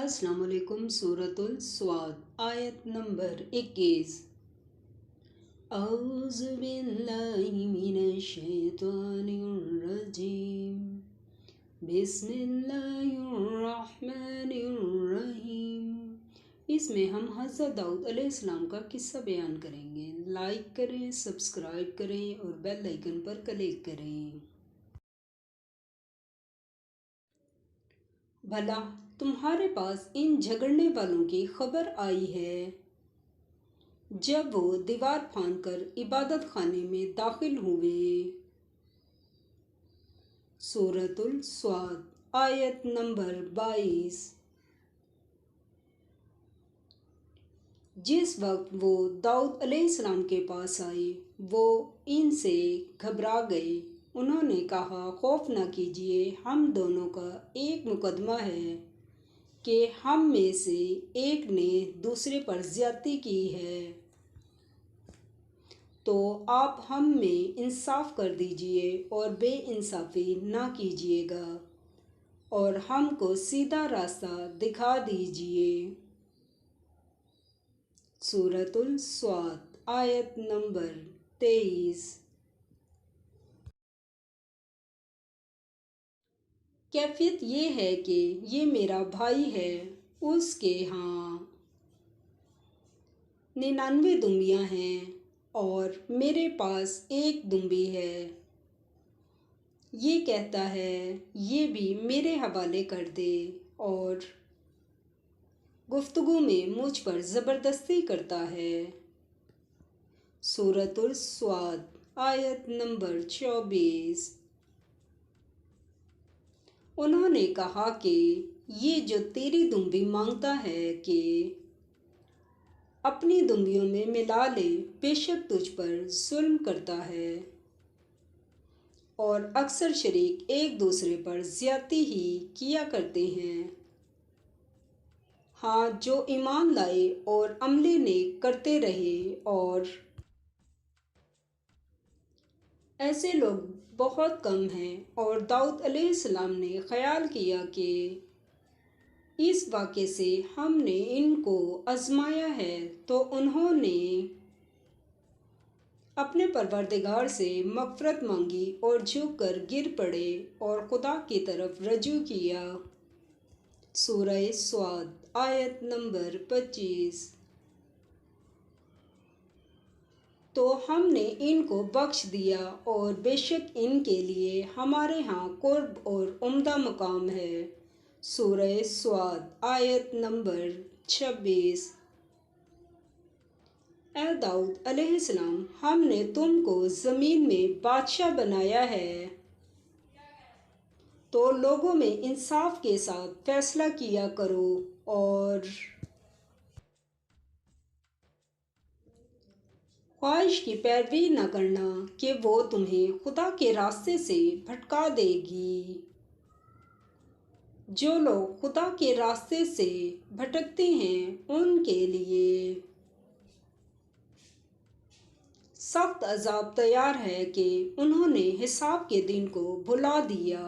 अस्सलाम वालेकुम। सूरतुल स्वाद आयत नंबर 21। औज़ु बिल्लाहि मिनश शैतानिर रजीम। बिस्मिल्लाहिर रहमानिर रहीम। इसमें हम हज़रत दाऊद अलैहिस्सलाम का किस्सा बयान करेंगे। लाइक करें, सब्सक्राइब करें और बेल आइकन पर क्लिक करें। भला तुम्हारे पास इन झगड़ने वालों की खबर आई है जब वो दीवार फांदकर इबादत खाने में दाखिल हुए। सूरतुल स्वाद आयत नंबर 22। जिस वक्त वो दाऊद अलैहिस्सलाम के पास आए वो इनसे घबरा गए। उन्होंने कहा, खौफ न कीजिए, हम दोनों का एक मुकदमा है कि हम में से एक ने दूसरे पर ज्यादती की है, तो आप हम में इंसाफ कर दीजिए और बेइंसाफ़ी ना कीजिएगा और हमको सीधा रास्ता दिखा दीजिए। सूरतुल स्वाद आयत नंबर 23। कैफियत ये है कि ये मेरा भाई है, उसके यहाँ 99 दुम्बियाँ हैं और मेरे पास एक दुम्बी है। ये कहता है ये भी मेरे हवाले कर दे और गुफ्तगू में मुझ पर ज़बरदस्ती करता है। सूरतुल स्वाद आयत नंबर 24। उन्होंने कहा कि ये जो तेरी दुम्बी मांगता है कि अपनी दुम्बियों में मिला ले, बेशक तुझ पर जुल्म करता है और अक्सर शरीक एक दूसरे पर ज्यादती ही किया करते हैं। हाँ, जो ईमान लाए और अमले नेक करते रहे, और ऐसे लोग बहुत कम हैं। और दाऊद अलैहिस्सलाम ने ख्याल किया कि इस वाक़े से हमने इनको आजमाया है, तो उन्होंने अपने परवरदिगार से मग़फ़िरत मांगी और झुक कर गिर पड़े और खुदा की तरफ रजू किया। सूरह स्वाद आयत नंबर 25। तो हमने इनको बख्श दिया और बेशक इनके लिए हमारे यहाँ कुर्ब और उम्दा मकाम है। सूरह स्वाद आयत नंबर 26। ए दाऊद अलैहिस्सलाम, हमने तुमको ज़मीन में बादशाह बनाया है, तो लोगों में इंसाफ के साथ फैसला किया करो और ख्वाहिश की पैरवी न करना कि वो तुम्हें खुदा के रास्ते से भटका देगी। जो लोग खुदा के रास्ते से भटकते हैं उनके लिए सख्त अजाब तैयार है कि उन्होंने हिसाब के दिन को भुला दिया।